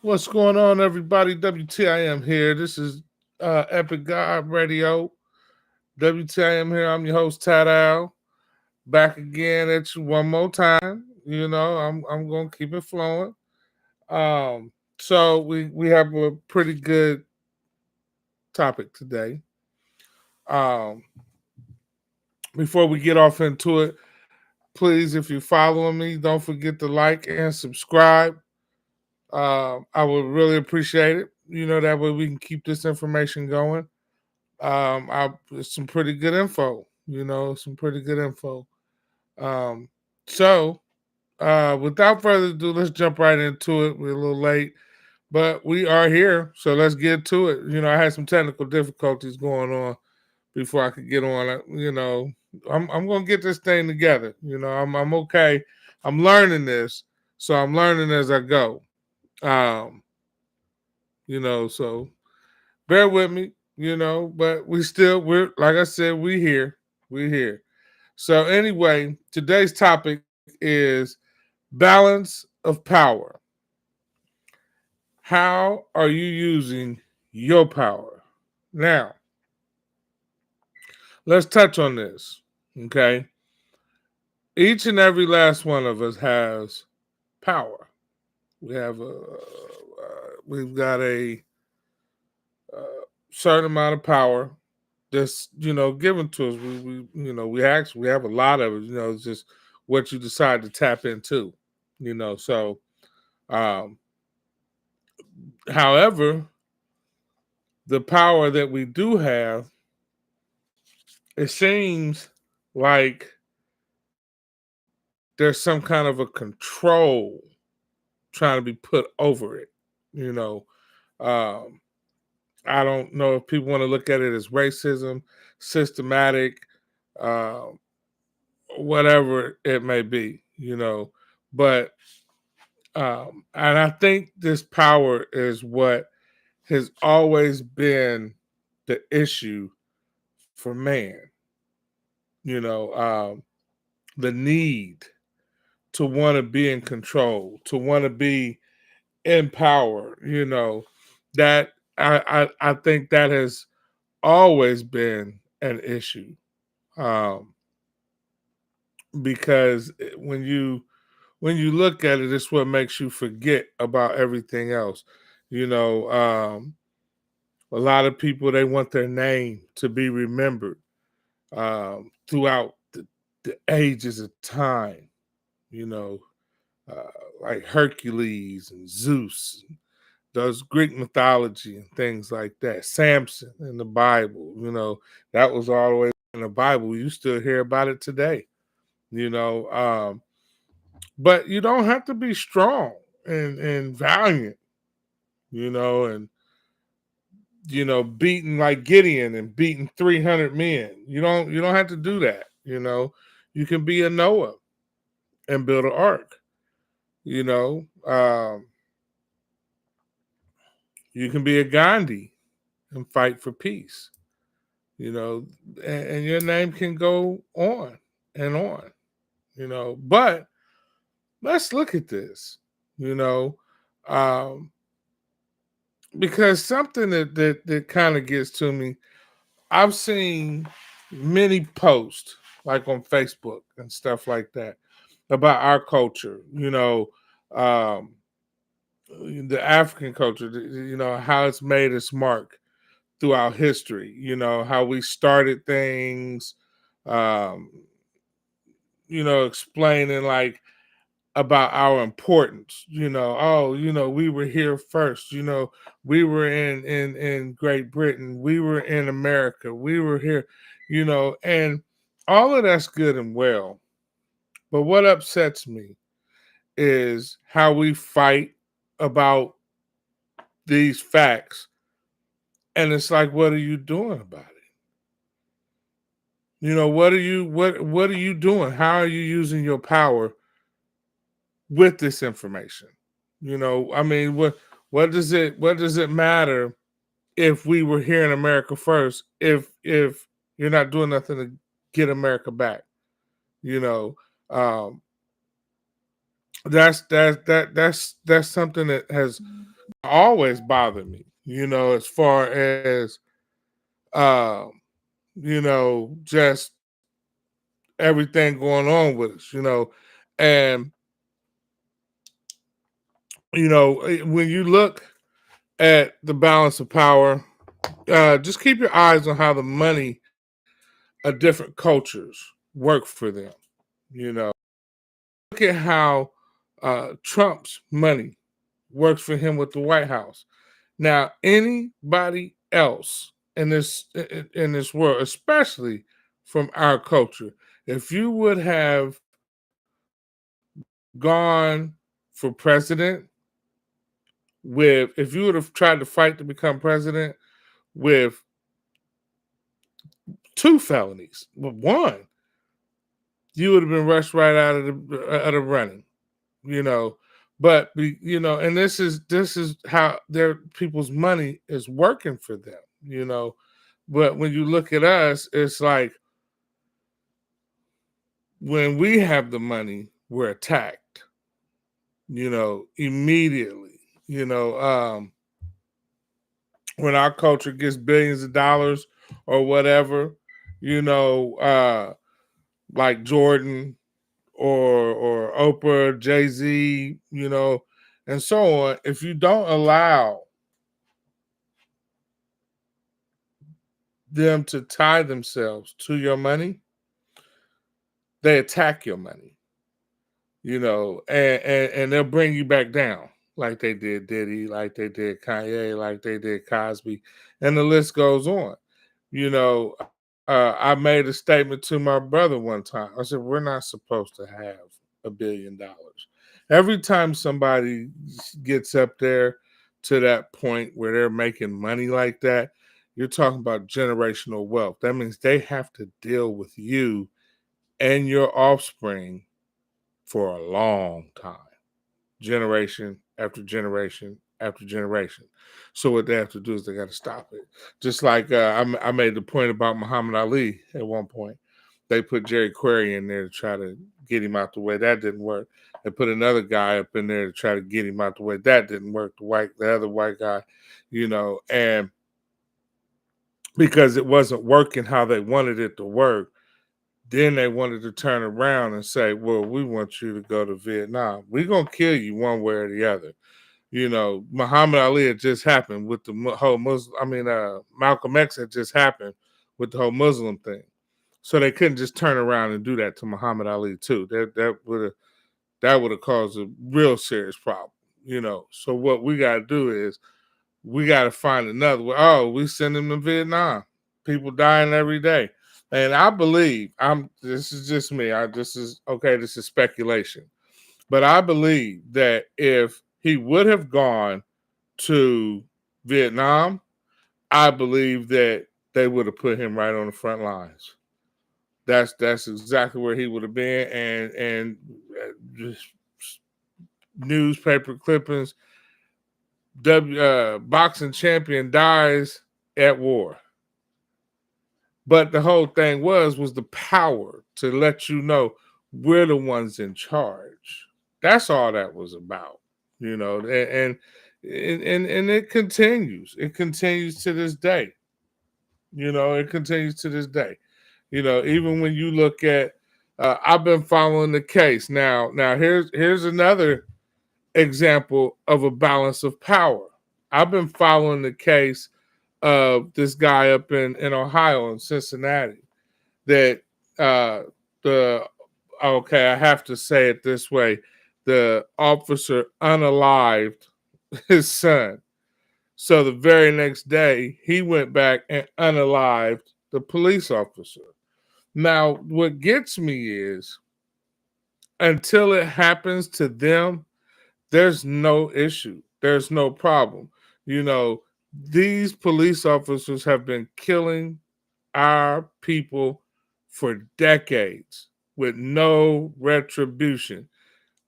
What's going on, everybody? WTIM here. This is Epic God Radio. WTIM here. I'm your host, Tad Al. Back again at you one more time. I'm gonna keep it flowing. So we have a pretty good topic today. Um, Before we get off into it, please, if you're following me, don't forget to like and subscribe. I would really appreciate it. That way we can keep this information going. It's some pretty good info. Some pretty good info. Um, so without further ado, let's jump right into it. We're a little late, but we are here, so let's get to it. I had some technical difficulties going on before I could get on it. I'm gonna get this thing together. I'm okay. I'm learning this, so I'm learning as I go. Um, so bear with me, but we're like I said, we here. We here. So anyway, today's topic is balance of power. How are you using your power? Now, let's touch on this. Okay. Each and every last one of us has power. We've got a certain amount of power that's given to us. We have a lot of it. It's just what you decide to tap into. So um, however, the power that we do have, it seems like there's some kind of a control trying to be put over it. You know, um, I don't know if people want to look at it as racism, systematic, uh, whatever it may be. But and I think this power is what has always been the issue for man. You know, um, the need to want to be in control, to want to be in power. That I think that has always been an issue, um, because when you look at it, it's what makes you forget about everything else. You know, um, a lot of people, they want their name to be remembered throughout the ages of time. You know, uh, like Hercules and Zeus, those Greek mythology and things like that. Samson in the Bible, that was all the way in the Bible. You still hear about it today. You know, um, but you don't have to be strong and valiant. And beating like Gideon and beating 300 men. You don't have to do that. You can be a Noah and build an ark. You know, um, you can be a Gandhi and fight for peace. You know, and your name can go on and on. But let's look at this. You know, um, because something that kind of gets to me. I've seen many posts like on Facebook and stuff like that about our culture. Um, the African culture. How it's made its mark throughout history. How we started things. Um, explaining like about our importance. We were here first. We were in Great Britain. We were in America. We were here. And all of that's good and well. But what upsets me is how we fight about these facts, and it's like, what are you doing about it? What are you doing? How are you using your power with this information? I mean, what does it matter if we were here in America first, if you're not doing nothing to get America back? You know, um, that's something that has always bothered me, as far as um, just everything going on with us, and when you look at the balance of power, just keep your eyes on how the money of different cultures work for them. Look at how Trump's money works for him with the White House. Now, anybody else in this world, especially from our culture, if you would have gone for president if you would have tried to fight to become president with two felonies, with one, you would have been rushed right out of running. you know. And this is how their people's money is working for them. But when you look at us, it's like when we have the money, we're attacked, immediately. You know, when our culture gets billions of dollars or whatever, you know, uh, like Jordan or Oprah, Jay-Z, and so on, if you don't allow them to tie themselves to your money, they attack your money, and they'll bring you back down like they did Diddy, like they did Kanye, like they did Cosby, and the list goes on. You know, I made a statement to my brother one time. I said, we're not supposed to have $1 billion. Every time somebody gets up there to that point where they're making money like that, you're talking about generational wealth. That means they have to deal with you and your offspring for a long time, generation after generation after generation. So what they have to do is they got to stop it. Just like I made the point about Muhammad Ali at one point. They put Jerry Query in there to try to get him out the way. That didn't work. They put another guy up in there to try to get him out the way. That didn't work. The other white guy, and because it wasn't working how they wanted it to work, then they wanted to turn around and say, well, we want you to go to Vietnam. We're going to kill you one way or the other. Muhammad Ali had just happened with the whole Muslim. Malcolm X had just happened with the whole Muslim thing. So they couldn't just turn around and do that to Muhammad Ali too. That would have caused a real serious problem. So what we got to do is we got to find another way. Oh, we send them to Vietnam. People dying every day. And I believe this is just me. This is speculation. But I believe that if he would have gone to Vietnam, I believe that they would have put him right on the front lines. That's exactly where he would have been, and just newspaper clippings. Boxing champion dies at war. But the whole thing was the power to let you know we're the ones in charge. That's all that was about, and it continues. It continues to this day. It continues to this day. Even when you look at, I've been following the case now. Now here's another example of a balance of power. I've been following the case of this guy up in Ohio, in Cincinnati, that the I have to say it this way: the officer unalived his son. So the very next day, he went back and unalived the police officer. Now, what gets me is until it happens to them, there's no issue. There's no problem. These police officers have been killing our people for decades with no retribution.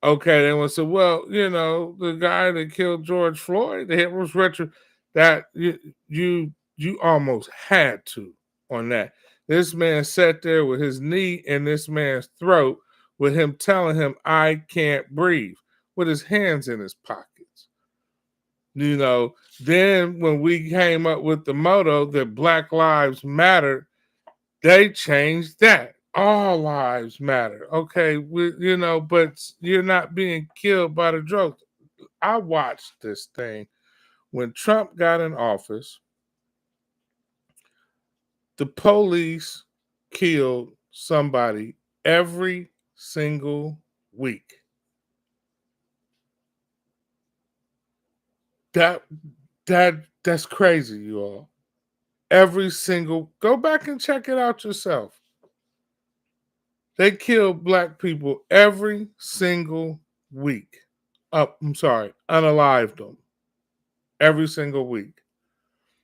Okay, they want to say, well, the guy that killed George Floyd, it was that you almost had to on that. This man sat there with his knee in this man's throat, with him telling him, I can't breathe, with his hands in his pockets. You know, then when we came up with the motto that Black Lives Matter, they changed that. All lives matter. Okay, but you're not being killed by the drugs. I watched this thing when Trump got in office. The police killed somebody every single week. That that's crazy, you all. Every single go back and check it out yourself. They kill black people every single week. I'm sorry, unalived them every single week.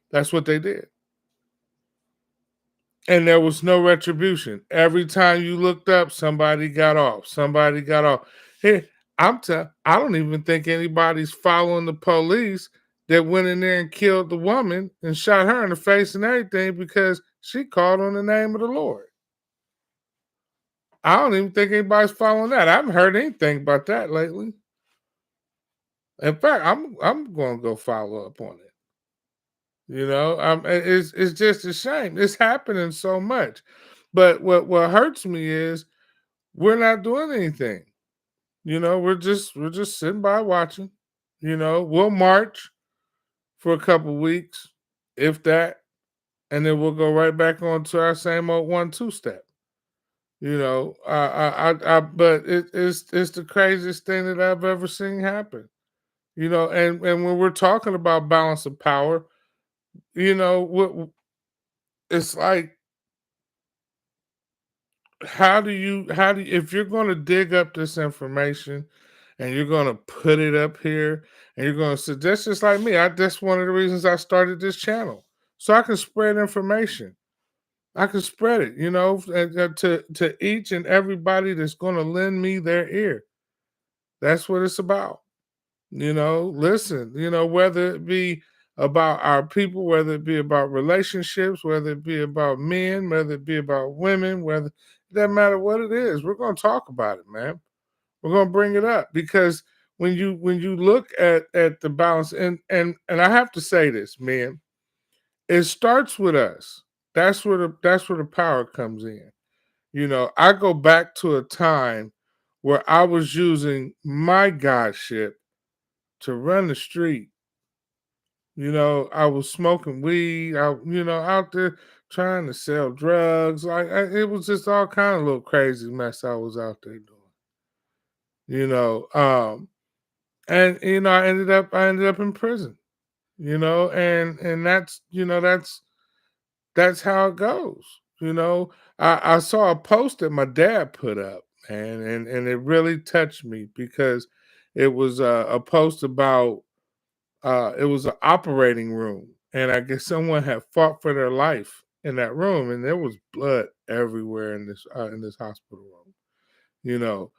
That's what they did. And there was no retribution. Every time you looked up, somebody got off. Somebody got off. Hey, I don't even think anybody's following the police that went in there and killed the woman and shot her in the face and everything because she called on the name of the Lord. I don't even think anybody's following that. I haven't heard anything about that lately. In fact, I'm going to go follow up on it. It's just a shame. It's happening so much. But what hurts me is we're not doing anything. We're just sitting by watching. We'll march for a couple weeks, if that, and then we'll go right back on to our same old 1-2 step. But it's the craziest thing that I've ever seen happen. And when we're talking about balance of power, it's like how do you if you're going to dig up this information and you're going to put it up here and you're going to suggest, just like me, that's one of the reasons I started this channel, so I can spread information. I can spread it, to each and everybody that's going to lend me their ear. That's what it's about. Listen, whether it be about our people, whether it be about relationships, whether it be about men, whether it be about women, whether it doesn't matter what it is, we're going to talk about it, man. We're going to bring it up because when you look at the balance, and I have to say this, man, it starts with us. That's where the power comes in. I go back to a time where I was using my godship to run the street. I was smoking weed. Out there trying to sell drugs. It was just all kind of little crazy mess I was out there doing. You know, um, and I ended up in prison. And that's how it goes. I saw a post that my dad put up, and it really touched me because it was a post about it was an operating room, and I guess someone had fought for their life in that room, and there was blood everywhere in this hospital room. You know,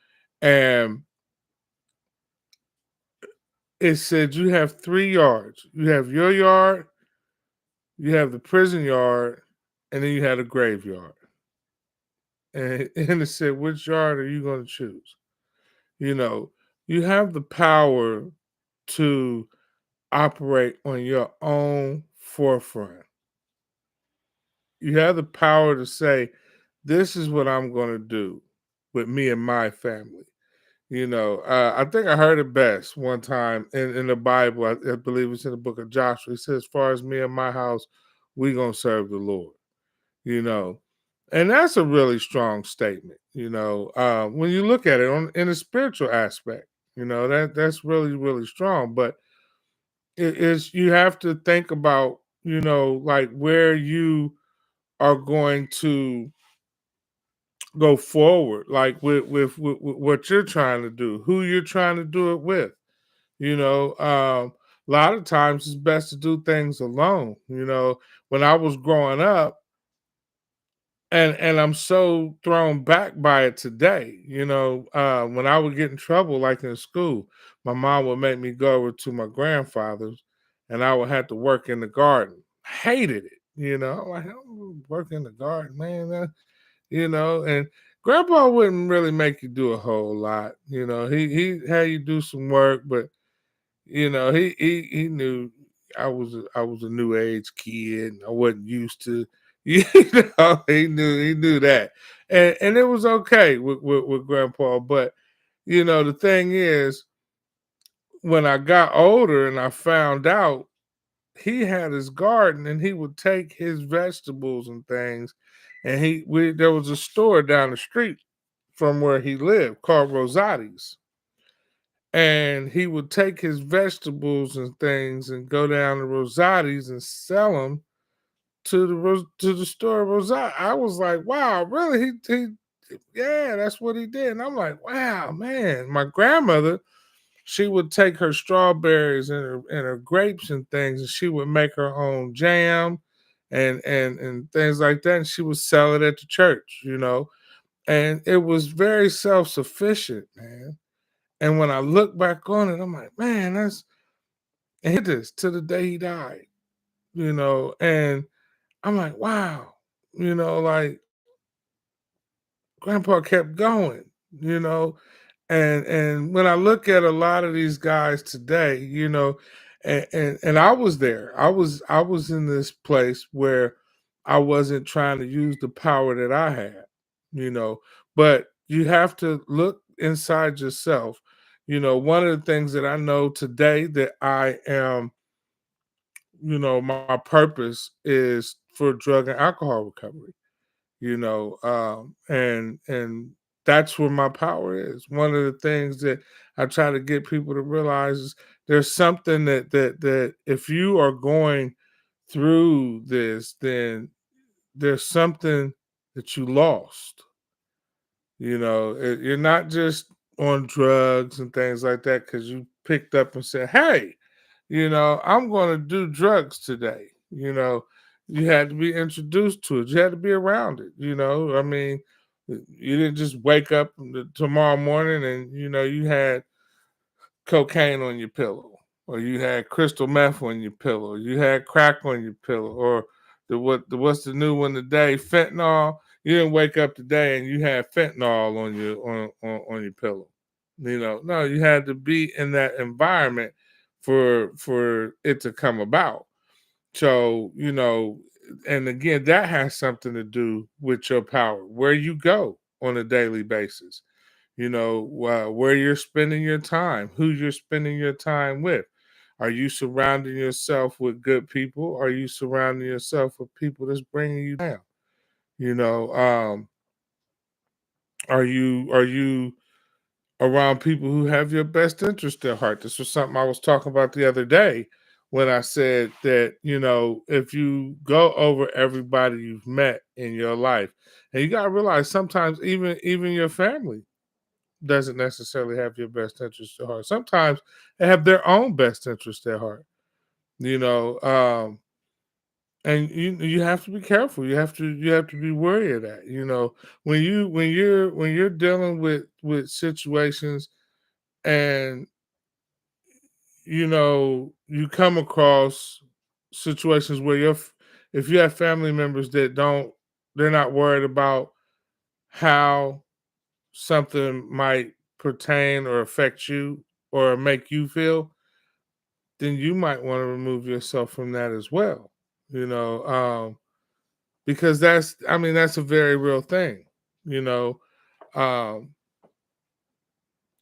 and it said you have 3 yards. You have your yard, you have the prison yard, and then you had a graveyard. And it said, which yard are you going to choose? You know, you have the power to operate on your own forefront. You have the power to say, this is what I'm going to do with me and my family. I think I heard it best one time in the Bible. I believe it's in the book of Joshua. It says, as far as me and my house, we going to serve the Lord. you know and that's a really strong statement. When you look at it in a spiritual aspect, that's really, really strong. But it is, you have to think about, like, where you are going to go forward, like with what you're trying to do, who you're trying to do it with. A lot of times it's best to do things alone. When I was growing up, and I'm so thrown back by it today. When I would get in trouble, like in school, my mom would make me go over to my grandfather's, and I would have to work in the garden. Hated it. I'm like, I don't work in the garden, man. And grandpa wouldn't really make you do a whole lot. He had you do some work, but he knew I was a new age kid. And I wasn't used to, you he knew that, and it was okay with Grandpa. But the thing is, when I got older and I found out he had his garden and he would take his vegetables and things, and there was a store down the street from where he lived called Rosati's, and he would take his vegetables and things and go down to Rosati's and sell them to the store Rosati. I was like, wow, really? Yeah, that's what he did. And I'm like, wow, man. My grandmother, she would take her strawberries and her grapes and things, and she would make her own jam and things like that. And she would sell it at the church. And it was very self-sufficient, man. And when I look back on it, I'm like, man, and he did this to the day he died. And I'm like, wow, like grandpa kept going, you know. And when I look at a lot of these guys today, and I was there. I was in this place where I wasn't trying to use the power that I had, you know, but you have to look inside yourself. One of the things that I know today that I am, my purpose is for drug and alcohol recovery, and that's where my power is. One of the things that I try to get people to realize is there's something that if you are going through this, then there's something that you lost. You're not just on drugs and things like that because you picked up and said, hey, I'm going to do drugs today. You had to be introduced to it. You had to be around it. I mean, you didn't just wake up tomorrow morning and, you had cocaine on your pillow, or you had crystal meth on your pillow, you had crack on your pillow, or what's the new one today? Fentanyl. You didn't wake up today and you had fentanyl on your pillow. No, you had to be in that environment for it to come about. So, and again, that has something to do with your power, where you go on a daily basis, where you're spending your time, who you're spending your time with. Are you surrounding yourself with good people? Are you surrounding yourself with people that's bringing you down? You know, are you around people who have your best interest at heart? This was something I was talking about the other day when I said that, if you go over everybody you've met in your life, and you gotta realize sometimes even your family doesn't necessarily have your best interest at heart. Sometimes they have their own best interest at heart, you know. And you have to be careful. You have to be wary of that. When you're dealing with situations, and you come across situations where if you have family members that they're not worried about how something might pertain or affect you or make you feel, then you might want to remove yourself from that as well. You know, because that's a very real thing. You know, um,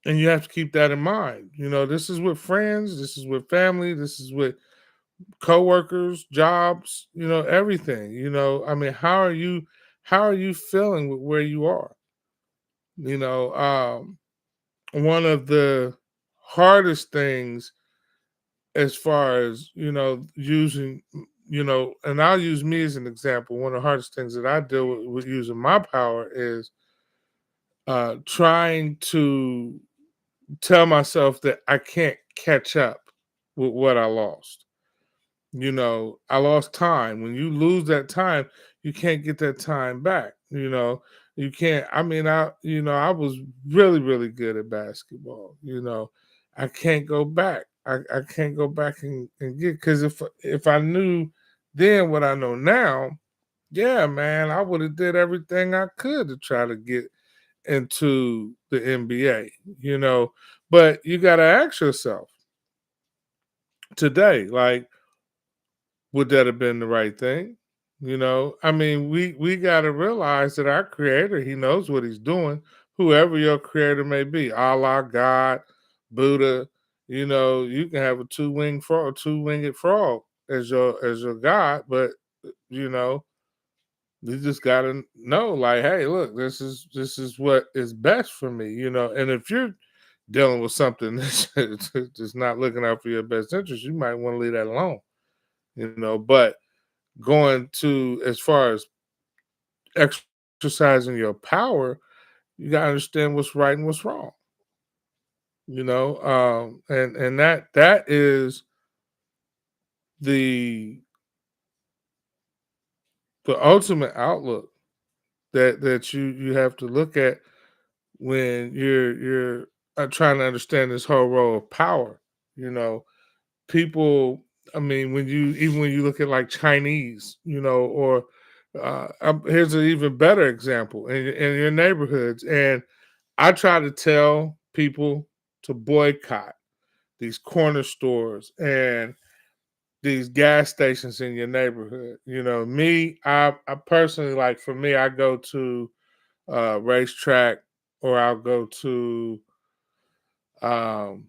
and you have to keep that in mind. This is with friends, this is with family, this is with coworkers, jobs, everything. How are you feeling with where you are? One of the hardest things as far as, using, and I'll use me as an example. One of the hardest things that I deal with using my power is trying to tell myself that I can't catch up with what I lost. I lost time. When you lose that time, you can't get that time back. You can't. I mean, I was really, really good at basketball. I can't go back. I can't go back and get, because if I knew then what I know now, yeah, man, I would have did everything I could to try to get into the NBA. But you got to ask yourself, today. Like, would that have been the right thing? I mean, we got to realize that our creator, he knows what he's doing, whoever your creator may be, Allah, God, Buddha. You can have a two-winged frog, two-winged frog as your God, but you know, you just gotta know, like, hey, look, this is what is best for me, and if you're dealing with something that's not looking out for your best interest, you might want to leave that alone, but going to as far as exercising your power, you got to understand what's right and what's wrong. And that is the the ultimate outlook that you have to look at when you're trying to understand this whole role of power. You know, people. I mean, when you look at like Chinese, or here's an even better example in your neighborhoods. And I try to tell people to boycott these corner stores and these gas stations in your neighborhood. I personally, like, for me, I go to racetrack, or I'll go to um,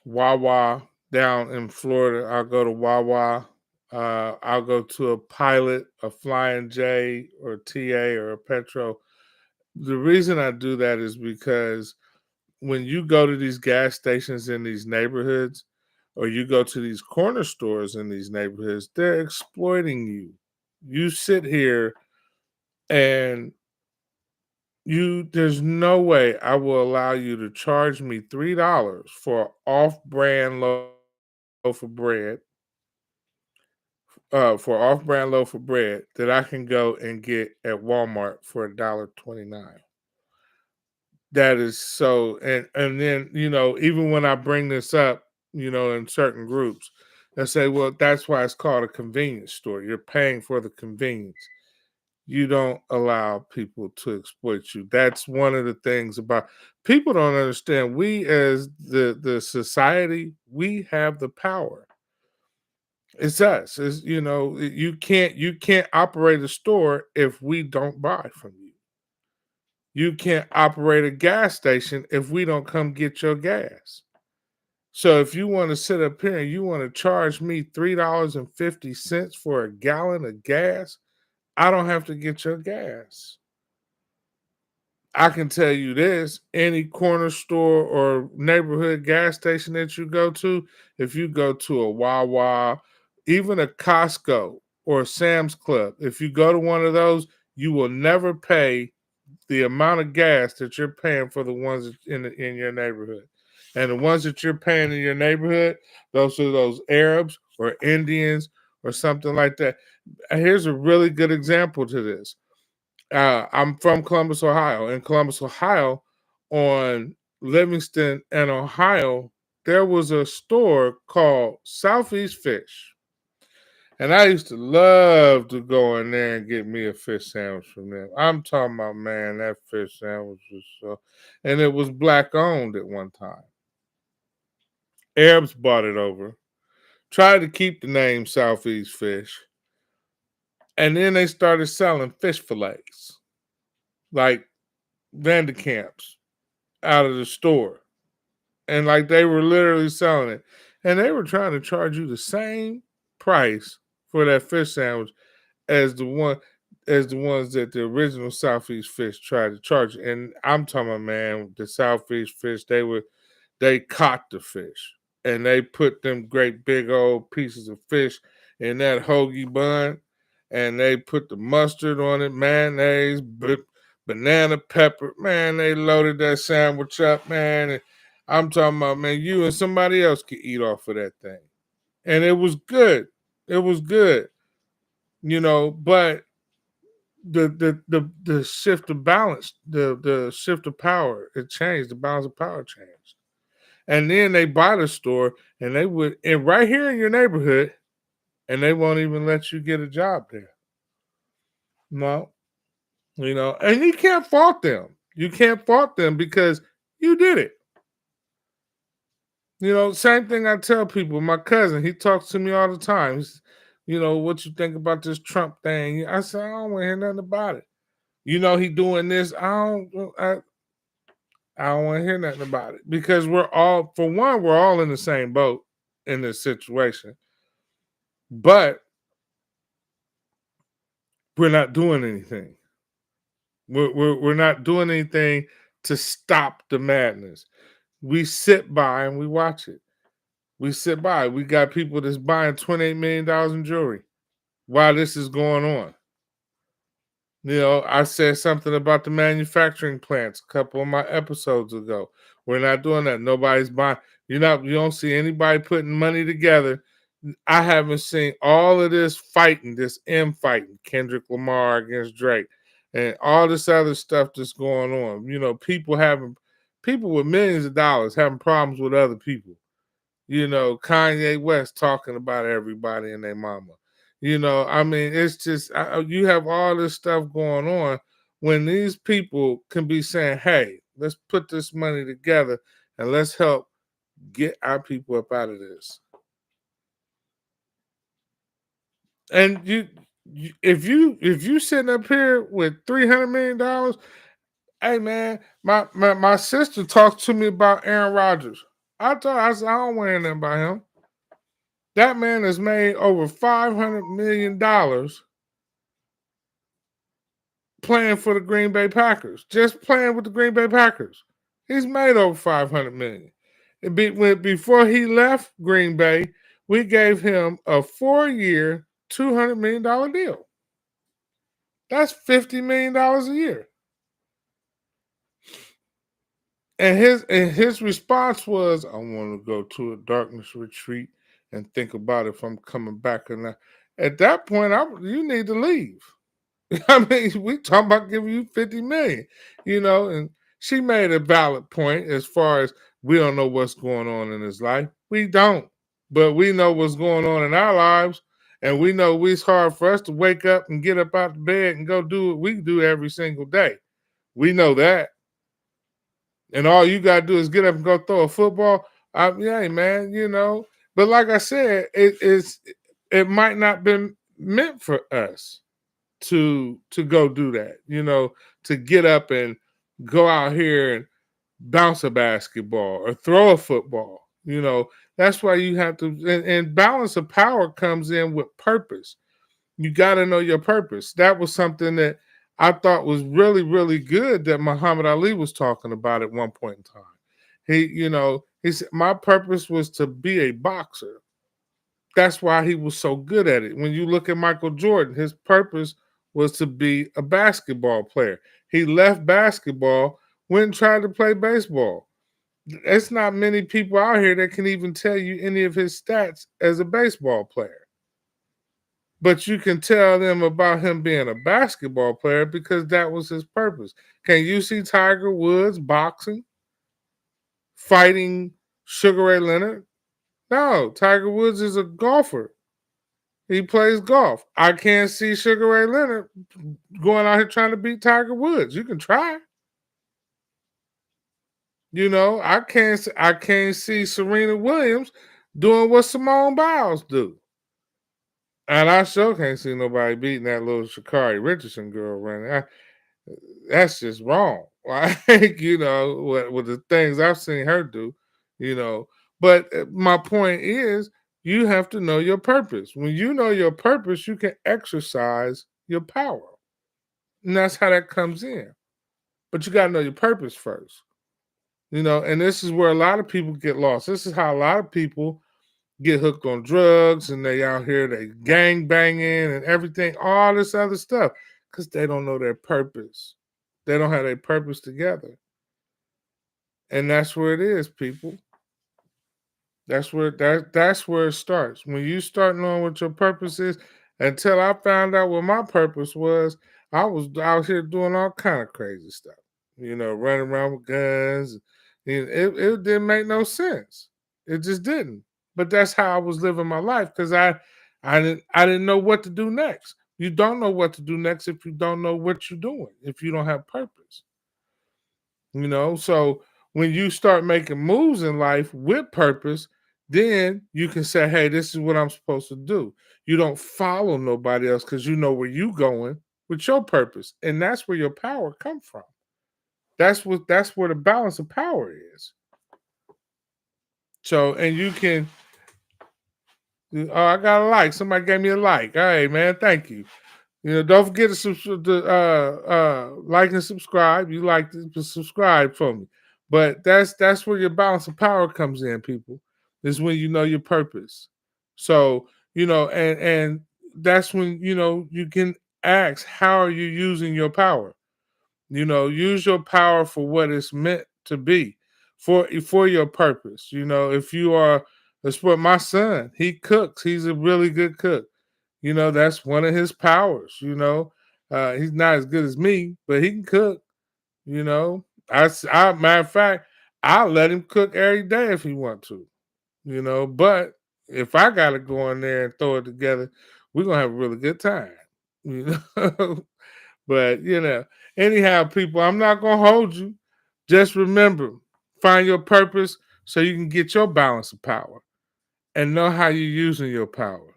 Wawa down in Florida. I'll go to Wawa. I'll go to a Pilot, a Flying J, or a TA, or a Petro. The reason I do that is because when you go to these gas stations in these neighborhoods, or you go to these corner stores in these neighborhoods, they're exploiting you. You sit here and there's no way I will allow you to charge me $3 for an off-brand loaf of bread, that I can go and get at Walmart for $1.29. That is so. And then, even when I bring this up, in certain groups, they say, well, that's why it's called a convenience store. You're paying for the convenience. You don't allow people to exploit you. That's one of the things about people don't understand. We, as the society, we have the power. It's us. You can't operate a store if we don't buy from you. You can't operate a gas station if we don't come get your gas. So if you want to sit up here and you want to charge me $3.50 for a gallon of gas, I don't have to get your gas. I can tell you this: any corner store or neighborhood gas station that you go to, if you go to a Wawa, even a Costco or a Sam's Club, if you go to one of those, you will never pay the amount of gas that you're paying for the ones in your neighborhood. And the ones that you're paying in your neighborhood, those are those Arabs or Indians or something like that. Here's a really good example to this. I'm from Columbus, Ohio. In Columbus, Ohio, on Livingston and Ohio, there was a store called Southeast Fish. And I used to love to go in there and get me a fish sandwich from them. I'm talking about, man, that fish sandwich was so, and it was black owned at one time. Arabs bought it over, tried to keep the name Southeast Fish, and then they started selling fish fillets, like Vanderkamps, out of the store. And like they were literally selling it. And they were trying to charge you the same price for that fish sandwich as the ones that the original Southeast Fish tried to charge. And I'm talking about, man, the Southeast Fish, they caught the fish and they put them great big old pieces of fish in that hoagie bun, and they put the mustard on it, mayonnaise, banana pepper. Man, they loaded that sandwich up, man. And I'm talking about, man, you and somebody else could eat off of that thing. And it was good. It was good, but the shift of balance, the shift of power, it changed. The balance of power changed. And then they buy the store, and they would, and right here in your neighborhood, and they won't even let you get a job there. No, and you can't fault them. You can't fault them because you did it. Same thing I tell people. My cousin, he talks to me all the time. What you think about this Trump thing? I said, I don't want to hear nothing about it. He doing this. I don't want to hear nothing about it because for one, we're all in the same boat in this situation, but we're not doing anything. We're not doing anything to stop the madness. We sit by and we watch it. We sit by. We got people that's buying $28 million in jewelry while this is going on. I said something about the manufacturing plants a couple of my episodes ago. We're not doing that. Nobody's buying. You don't see anybody putting money together. I haven't seen all of this fighting, this infighting, Kendrick Lamar against Drake, and all this other stuff that's going on. People with millions of dollars having problems with other people. Kanye West talking about everybody and their mama. It's just you have all this stuff going on when these people can be saying, hey, let's put this money together and let's help get our people up out of this. And if you sitting up here with $300 million, hey man, my sister talked to me about Aaron Rodgers. I said, I don't want to hear nothing about him. That man has made over $500 million playing for the Green Bay Packers. Just playing with the Green Bay Packers. He's made over $500 million. Before he left Green Bay, we gave him a 4-year, $200 million deal. That's $50 million a year. And his response was, I want to go to a darkness retreat and think about if I'm coming back or not. At that point, you need to leave. I mean, we talking about giving you $50 million, and she made a valid point as far as we don't know what's going on in his life. We don't, but we know what's going on in our lives, and we know it's hard for us to wake up and get up out of bed and go do what we do every single day. We know that. And all you got to do is get up and go throw a football. Yeah, man, But like I said, it might not been meant for us to go do that, to get up and go out here and bounce a basketball or throw a football. That's why you have to, and balance of power comes in with purpose. You got to know your purpose. That was something that I thought was really, really good that Muhammad Ali was talking about at one point in time. He said, my purpose was to be a boxer. That's why he was so good at it. When you look at Michael Jordan, his purpose was to be a basketball player. He left basketball, went and tried to play baseball. It's not many people out here that can even tell you any of his stats as a baseball player. But you can tell them about him being a basketball player because that was his purpose. Can you see Tiger Woods boxing, fighting Sugar Ray Leonard? No, Tiger Woods is a golfer. He plays golf. I can't see Sugar Ray Leonard going out here trying to beat Tiger Woods. You can try. I can't see Serena Williams doing what Simone Biles do. And I sure can't see nobody beating that little Sha'Carri Richardson girl running. That's just wrong. Like, with the things I've seen her do, But my point is, you have to know your purpose. When you know your purpose, you can exercise your power. And that's how that comes in. But you got to know your purpose first. And this is where a lot of people get lost. This is how a lot of people get hooked on drugs and they out here, they gang banging and everything, all this other stuff, because they don't know their purpose. They don't have their purpose together. And that's where it is, people. That's where it starts. When you start knowing what your purpose is, until I found out what my purpose was, I was out here doing all kind of crazy stuff. Running around with guns. It didn't make no sense. It just didn't. But that's how I was living my life because I didn't know what to do next. You don't know what to do next if you don't know what you're doing, if you don't have purpose. So when you start making moves in life with purpose, then you can say, hey, this is what I'm supposed to do. You don't follow nobody else because you know where you going with your purpose. And that's where your power come from. That's where the balance of power is. So, and you can, oh, I got a like. Somebody gave me a like. All right, man. Thank you. Don't forget to like and subscribe. You like to subscribe for me, but that's where your balance of power comes in. People, is when you know your purpose. So and that's when you can ask, how are you using your power? Use your power for what it's meant to be, for your purpose. If you are a sport, my son, he cooks. He's a really good cook. That's one of his powers. He's not as good as me, but he can cook. Matter of fact, I'll let him cook every day if he want to. But if I gotta go in there and throw it together, we're gonna have a really good time. You know, but anyhow, people, I'm not gonna hold you. Just remember, find your purpose so you can get your balance of power and know how you're using your power.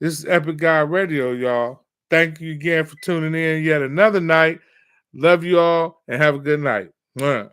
This is Epic Guy Radio, y'all. Thank you again for tuning in yet another night. Love you all and have a good night. Mwah.